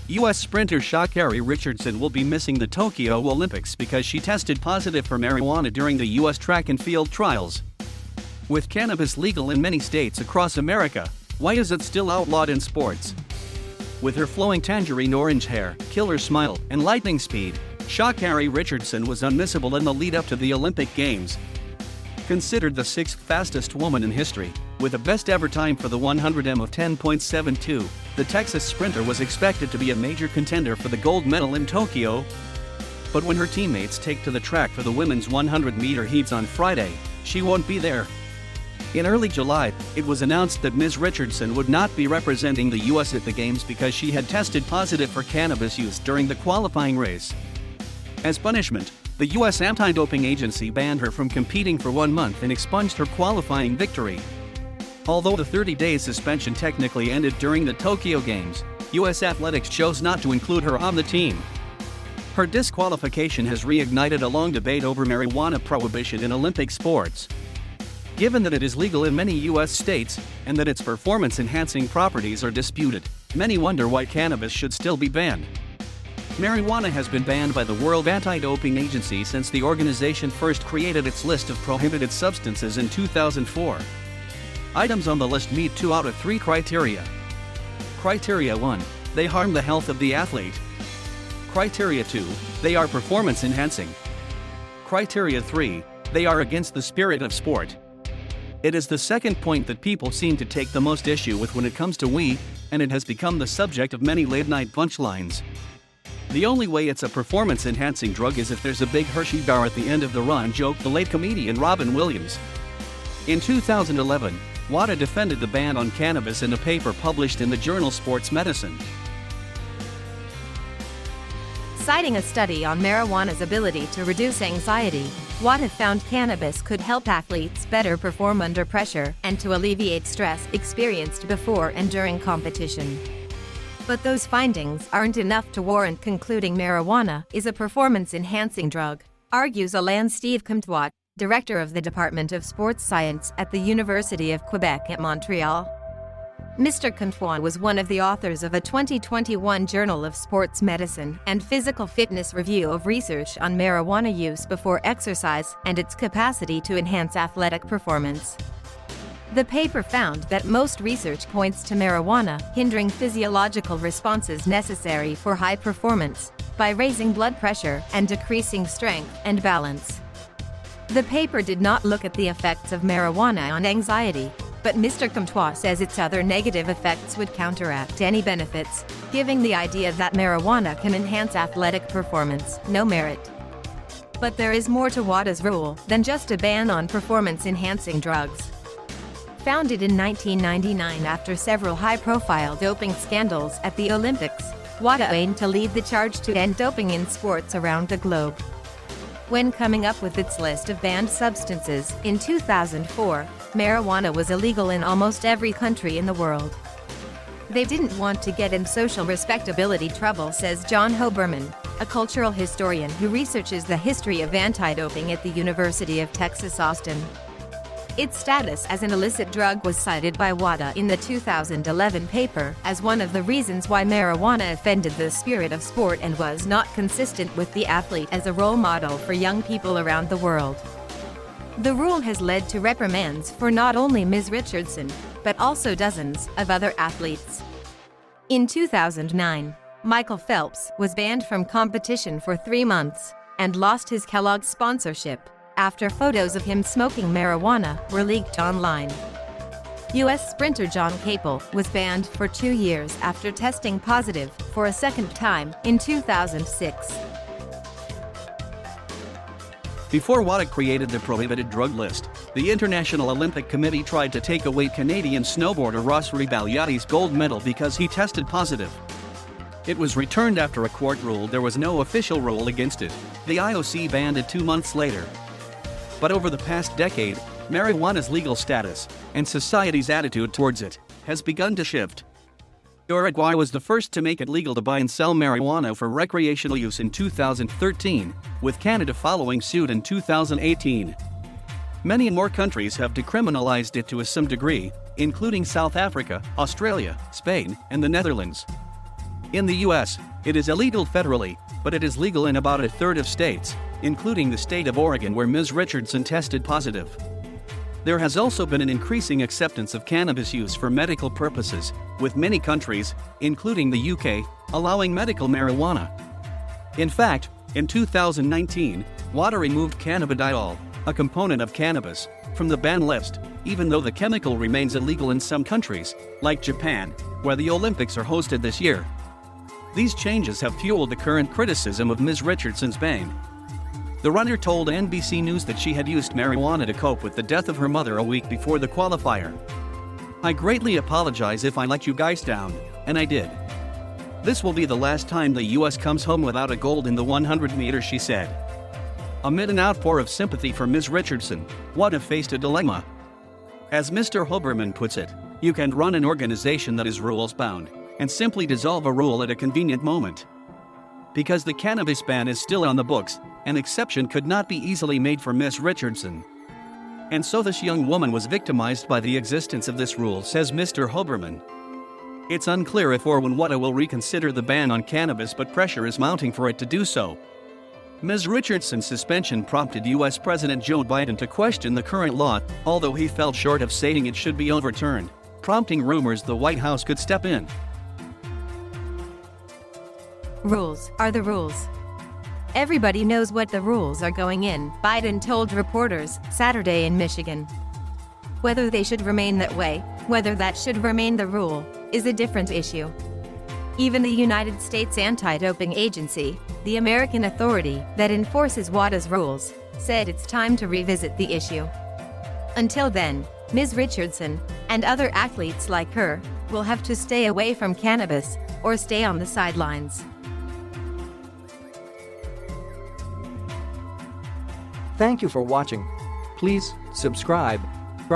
U.S. sprinter Sha'Carri Richardson will be missing the Tokyo Olympics because she tested positive for marijuana during the U.S. track and field trials. With cannabis legal in many states across America, why is it still outlawed in sports? With her flowing tangerine orange hair, killer smile, and lightning speed, Sha'Carri Richardson was unmissable in the lead-up to the Olympic Games. Considered the sixth fastest woman in history, with a best-ever time for the 100m of 10.72, the Texas sprinter was expected to be a major contender for the gold medal in Tokyo. But when her teammates take to the track for the women's 100-meter heats on Friday, she won't be there. In early July, it was announced that Ms Richardson would not be representing the U.S. at the Games because she had tested positive for cannabis use during the qualifying race. As punishment, the U.S. anti-doping agency banned her from competing for 1 month and expunged her qualifying victory. Although the 30-day suspension technically ended during the Tokyo Games, U.S. Athletics chose not to include her on the team. Her disqualification has reignited a long debate over marijuana prohibition in Olympic sports. Given that it is legal in many U.S. states, and that its performance-enhancing properties are disputed, many wonder why cannabis should still be banned. Marijuana has been banned by the World Anti-Doping Agency since the organization first created its list of prohibited substances in 2004. Items on the list meet 2 out of 3 criteria. Criteria 1, they harm the health of the athlete. Criteria 2, they are performance-enhancing. Criteria 3, they are against the spirit of sport. It is the second point that people seem to take the most issue with when it comes to weed, and it has become the subject of many late-night punchlines. The only way it's a performance-enhancing drug is if there's a big Hershey bar at the end of the run, joked the late comedian Robin Williams. In 2011, WADA defended the ban on cannabis in a paper published in the journal Sports Medicine. Citing a study on marijuana's ability to reduce anxiety, WADA found cannabis could help athletes better perform under pressure and to alleviate stress experienced before and during competition. But those findings aren't enough to warrant concluding marijuana is a performance-enhancing drug, argues Alain Steve Comtois, director of the Department of Sports Science at the University of Quebec at Montreal. Mr. Comtois was one of the authors of a 2021 Journal of Sports Medicine and Physical Fitness review of research on marijuana use before exercise and its capacity to enhance athletic performance. The paper found that most research points to marijuana hindering physiological responses necessary for high performance by raising blood pressure and decreasing strength and balance. The paper did not look at the effects of marijuana on anxiety, but Mr. Comtois says its other negative effects would counteract any benefits, giving the idea that marijuana can enhance athletic performance no merit. But there is more to WADA's rule than just a ban on performance-enhancing drugs. Founded in 1999 after several high-profile doping scandals at the Olympics, WADA aimed to lead the charge to end doping in sports around the globe. When coming up with its list of banned substances in 2004, marijuana was illegal in almost every country in the world. They didn't want to get in social respectability trouble, says John Hoberman, a cultural historian who researches the history of anti-doping at the University of Texas, Austin. Its status as an illicit drug was cited by WADA in the 2011 paper as one of the reasons why marijuana offended the spirit of sport and was not consistent with the athlete as a role model for young people around the world. The rule has led to reprimands for not only Ms Richardson, but also dozens of other athletes. In 2009, Michael Phelps was banned from competition for 3 months and lost his Kellogg's sponsorship after photos of him smoking marijuana were leaked online. U.S. sprinter John Capel was banned for 2 years after testing positive for a second time in 2006. Before WADA created the prohibited drug list, the International Olympic Committee tried to take away Canadian snowboarder Ross Ribagliati's gold medal because he tested positive. It was returned after a court ruled there was no official rule against it. The IOC banned it 2 months later. But over the past decade, marijuana's legal status, and society's attitude towards it, has begun to shift. Uruguay was the first to make it legal to buy and sell marijuana for recreational use in 2013, with Canada following suit in 2018. Many more countries have decriminalized it to some degree, including South Africa, Australia, Spain, and the Netherlands. In the US, it is illegal federally, but it is legal in about a third of states, including the state of Oregon where Ms Richardson tested positive. There has also been an increasing acceptance of cannabis use for medical purposes, with many countries, including the UK, allowing medical marijuana. In fact, in 2019, WADA removed cannabidiol, a component of cannabis, from the ban list, even though the chemical remains illegal in some countries, like Japan, where the Olympics are hosted this year. These changes have fueled the current criticism of Ms Richardson's ban. The runner told NBC News that she had used marijuana to cope with the death of her mother a week before the qualifier. "I greatly apologize if I let you guys down, and I did. This will be the last time the US comes home without a gold in the 100 meters," she said. Amid an outpour of sympathy for Ms Richardson, WADA faced a dilemma. As Mr. Huberman puts it, you can run an organization that is rules-bound and simply dissolve a rule at a convenient moment. Because the cannabis ban is still on the books, an exception could not be easily made for Ms Richardson. And so this young woman was victimized by the existence of this rule, says Mr. Huberman. It's unclear if or when WADA will reconsider the ban on cannabis, but pressure is mounting for it to do so. Ms. Richardson's suspension prompted U.S. President Joe Biden to question the current law, although he fell short of saying it should be overturned, prompting rumors the White House could step in. Rules are the rules. Everybody knows what the rules are going in, Biden told reporters Saturday in Michigan. Whether they should remain that way, whether that should remain the rule, is a different issue. Even the United States Anti-Doping Agency, the American authority that enforces WADA's rules, said it's time to revisit the issue. Until then, Ms. Richardson, and other athletes like her, will have to stay away from cannabis, or stay on the sidelines. Thank you for watching. Please subscribe